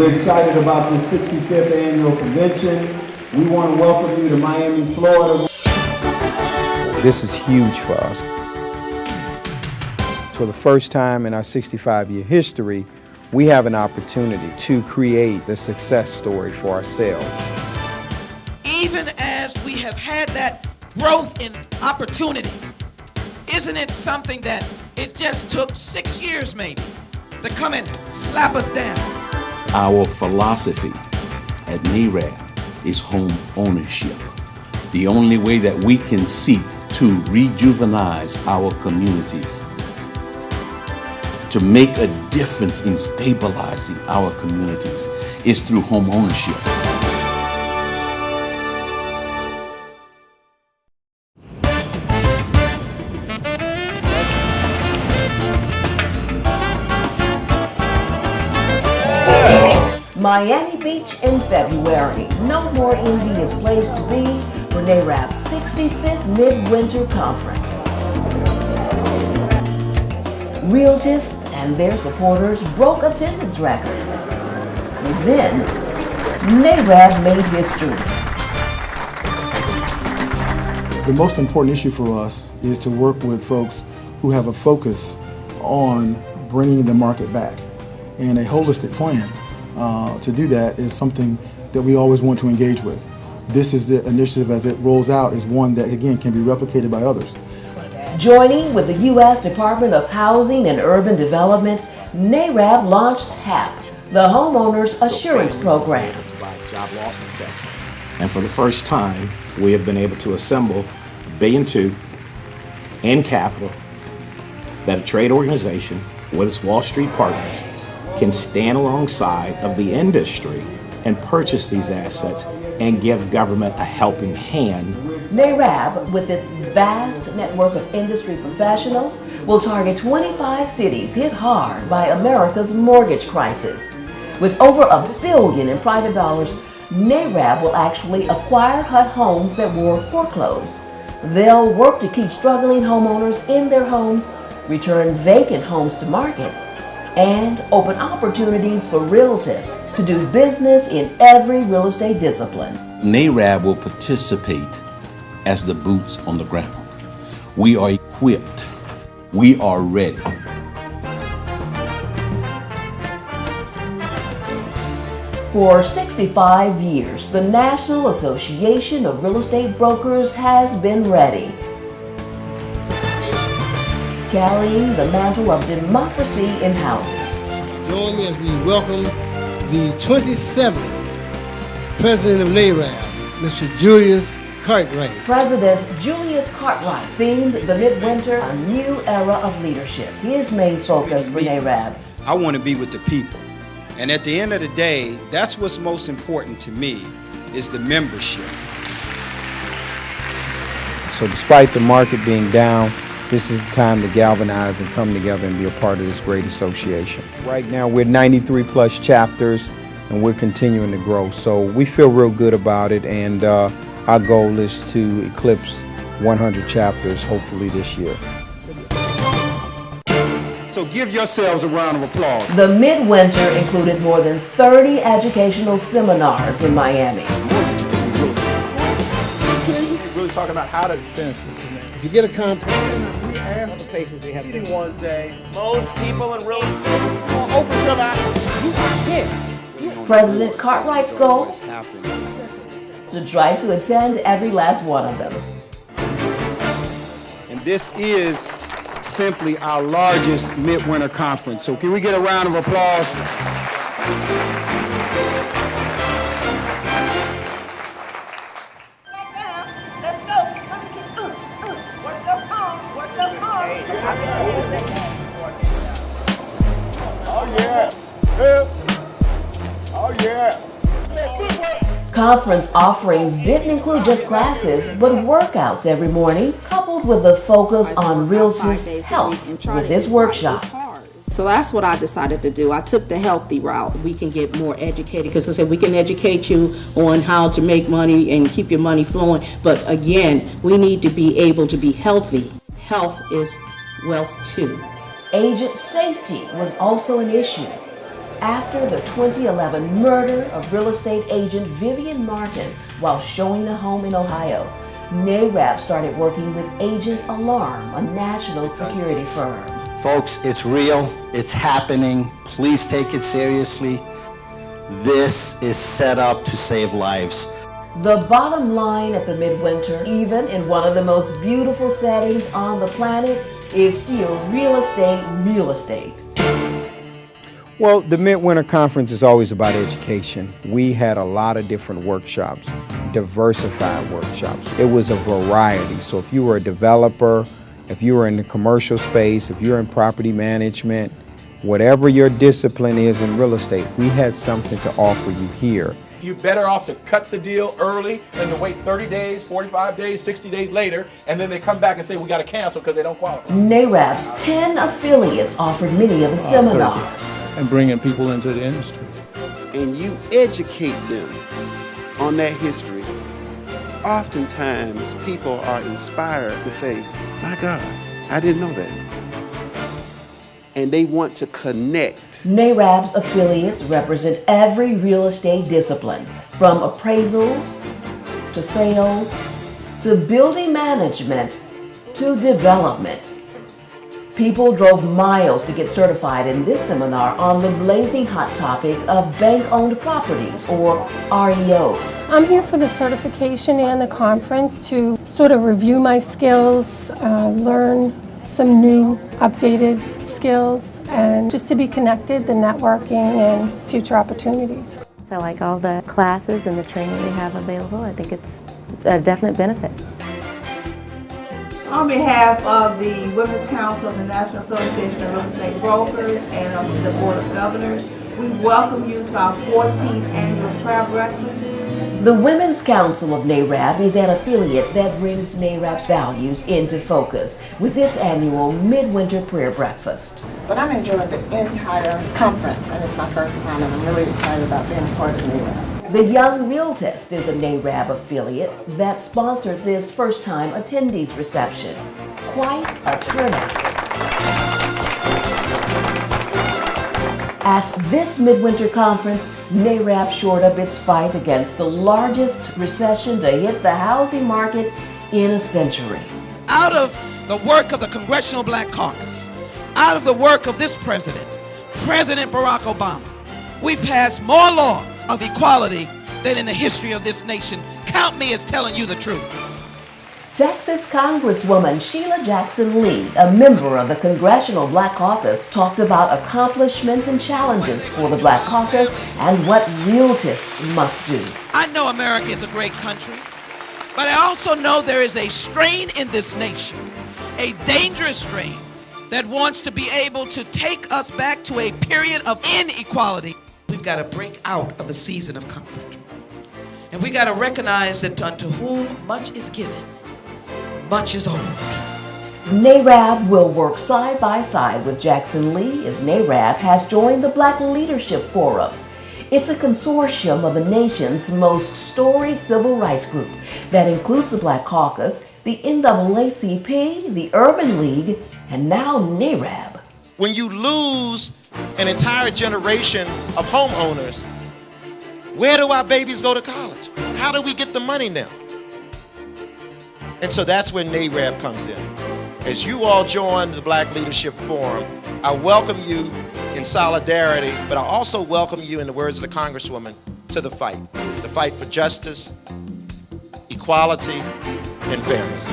We're excited about this 65th annual convention. We want to welcome you to Miami, Florida. This is huge for us. For the first time in our 65-year history, we have an opportunity to create the success story for ourselves. Even as we have had that growth in opportunity, isn't it something that it just took 6 years maybe to come and slap us down? Our philosophy at NAREB is home ownership. The only way that we can seek to rejuvenize our communities, to make a difference in stabilizing our communities, is through home ownership. Miami Beach in February. No more envious place to be for NAREB's 65th Midwinter Conference. Realtists and their supporters broke attendance records. And then, NAREB made history. The most important issue for us is to work with folks who have a focus on bringing the market back. And a holistic plan to do that is something that we always want to engage with. This is the initiative as it rolls out is one that, again, can be replicated by others. Joining with the U.S. Department of Housing and Urban Development, NAREB launched HAP, the Homeowners Assurance Program. And for the first time, we have been able to assemble $1.2 billion in capital that a trade organization with its Wall Street partners can stand alongside of the industry and purchase these assets and give government a helping hand. NAREB, with its vast network of industry professionals, will target 25 cities hit hard by America's mortgage crisis. With over $1 billion in private dollars, NAREB will actually acquire HUD homes that were foreclosed. They'll work to keep struggling homeowners in their homes, return vacant homes to market, and open opportunities for realtors to do business in every real estate discipline. NAREB will participate as the boots on the ground. We are equipped. We are ready. For 65 years, the National Association of Real Estate Brokers has been ready, carrying the mantle of democracy in housing. Join me as we welcome the 27th President of NAREB, Mr. Julius Cartwright. President Julius Cartwright themed the Midwinter a new era of leadership. His main focus for NAREB. I want to be with the people. And at the end of the day, that's what's most important to me, is the membership. So despite the market being down, this is the time to galvanize and come together and be a part of this great association. Right now we're 93 plus chapters and we're continuing to grow. So we feel real good about it, and our goal is to eclipse 100 chapters hopefully this year. So give yourselves a round of applause. The Midwinter included more than 30 educational seminars in Miami. We're really talking about how to finish this. If you get a contract, We have the places we have in one day. Most people in real estate open your eyes. President Cartwright's goal? To try to attend every last one of them. And this is simply our largest midwinter conference. So can we get a round of applause? Conference offerings didn't include just classes, but workouts every morning, coupled with a focus on realtors' health with this workshop. So that's what I decided to do. I took the healthy route. We can get more educated, because I said we can educate you on how to make money and keep your money flowing. But again, we need to be able to be healthy. Health is wealth too. Agent safety was also an issue. After the 2011 murder of real estate agent Vivian Martin while showing a home in Ohio, NAREB started working with Agent Alarm, a national security firm. Folks, it's real, it's happening. Please take it seriously. This is set up to save lives. The bottom line at the Midwinter, even in one of the most beautiful settings on the planet, is still real estate. Well, the Midwinter Conference is always about education. We had a lot of different workshops, diversified workshops. It was a variety. So if you were a developer, if you were in the commercial space, if you're in property management, whatever your discipline is in real estate, we had something to offer you here. You're better off to cut the deal early than to wait 30 days, 45 days, 60 days later, and then they come back and say we got to cancel because they don't qualify. NAREB's 10 affiliates offered many of the seminars. And bringing people into the industry. And you educate them on that history. Oftentimes, people are inspired to say, my God, I didn't know that. And they want to connect. NAREB's affiliates represent every real estate discipline, from appraisals to sales to building management to development. People drove miles to get certified in this seminar on the blazing hot topic of bank-owned properties, or REOs. I'm here for the certification and the conference to sort of review my skills, learn some new updated skills, and just to be connected, the networking and future opportunities. I like all the classes and the training they have available. I think it's a definite benefit. On behalf of the Women's Council of the National Association of Real Estate Brokers and of the Board of Governors, we welcome you to our 14th annual prayer breakfast. The Women's Council of NAREB is an affiliate that brings NAREB's values into focus with its annual Midwinter Prayer Breakfast. But I'm enjoying the entire conference, and it's my first time, and I'm really excited about being a part of NAREB. The Young Realtist is a NAREB affiliate that sponsored this first-time attendees reception. Quite a turnout. At this Midwinter Conference, NAREB shored up its fight against the largest recession to hit the housing market in a century. Out of the work of the Congressional Black Caucus, out of the work of this president, President Barack Obama, we passed more laws of equality than in the history of this nation. Count me as telling you the truth. Texas Congresswoman Sheila Jackson Lee, a member of the Congressional Black Caucus, talked about accomplishments and challenges for the Black Caucus and what realtists must do. I know America is a great country, but I also know there is a strain in this nation, a dangerous strain that wants to be able to take us back to a period of inequality. We've got to break out of the season of comfort. And we got to recognize that unto whom much is given, much is owed. NAREB will work side by side with Jackson Lee as NAREB has joined the Black Leadership Forum. It's a consortium of the nation's most storied civil rights group that includes the Black Caucus, the NAACP, the Urban League, and now NAREB. When you lose an entire generation of homeowners, where do our babies go to college? How do we get the money now? And so that's when NAREB comes in. As you all join the Black Leadership Forum, I welcome you in solidarity, but I also welcome you, in the words of the Congresswoman, to the fight for justice, equality, and fairness.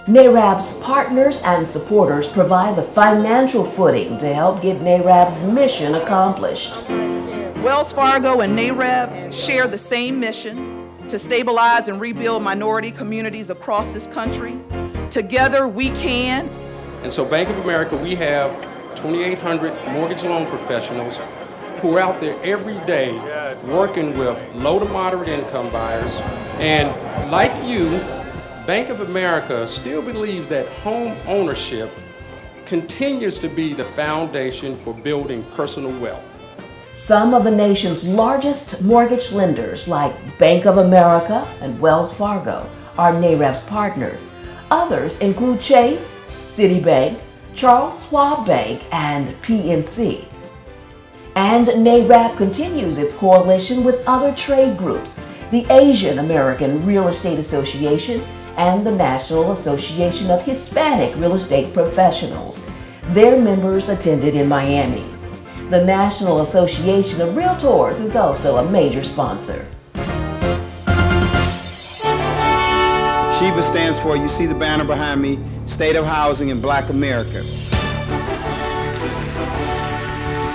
NAREB's partners and supporters provide the financial footing to help get NAREB's mission accomplished. Wells Fargo and NAREB share the same mission to stabilize and rebuild minority communities across this country. Together we can. And so Bank of America, we have 2,800 mortgage loan professionals who are out there every day working with low to moderate income buyers. And like you, Bank of America still believes that home ownership continues to be the foundation for building personal wealth. Some of the nation's largest mortgage lenders, like Bank of America and Wells Fargo, are NAREB's partners. Others include Chase, Citibank, Charles Schwab Bank, and PNC. And NAREB continues its coalition with other trade groups, the Asian American Real Estate Association and the National Association of Hispanic Real Estate Professionals. Their members attended in Miami. The National Association of Realtors is also a major sponsor. SHEBA stands for, you see the banner behind me, State of Housing in Black America.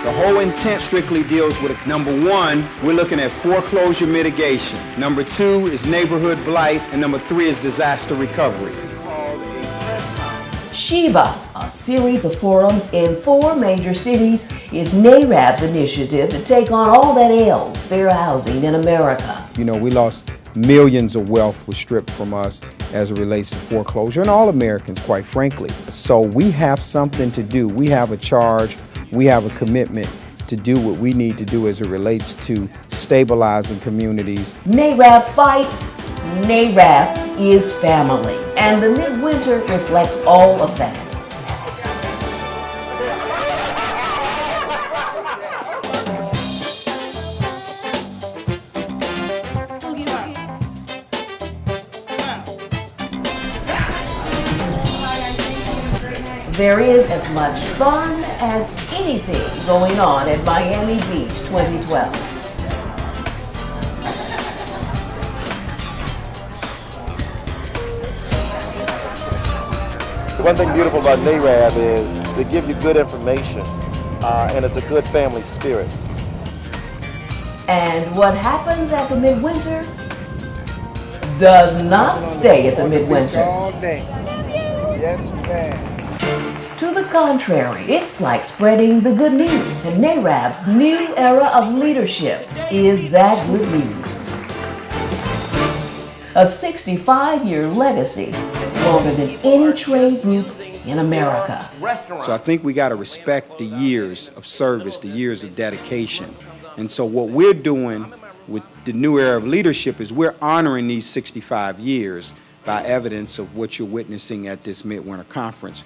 The whole intent strictly deals with, number one, we're looking at foreclosure mitigation. Number two is neighborhood blight, and number three is disaster recovery. SHEBA, a series of forums in 4 major cities, is NAREB's initiative to take on all that ails fair housing in America. You know, we lost millions of wealth was stripped from us as it relates to foreclosure, and all Americans, quite frankly. So we have something to do. We have a charge. We have a commitment to do what we need to do as it relates to stabilizing communities. NAREB fights. NAREB is family. And the midwinter reflects all of that. There is as much fun as anything going on at Miami Beach 2012. One thing beautiful about NAREB is they give you good information and it's a good family spirit. And what happens at the midwinter does not stay at the midwinter. All day. Yes, ma'am. To the contrary, it's like spreading the good news, and NAREB's new era of leadership is that good news. A 65-year legacy, longer than any trade group in America. So I think we got to respect the years of service, the years of dedication. And so what we're doing with the new era of leadership is we're honoring these 65 years by evidence of what you're witnessing at this Midwinter Conference.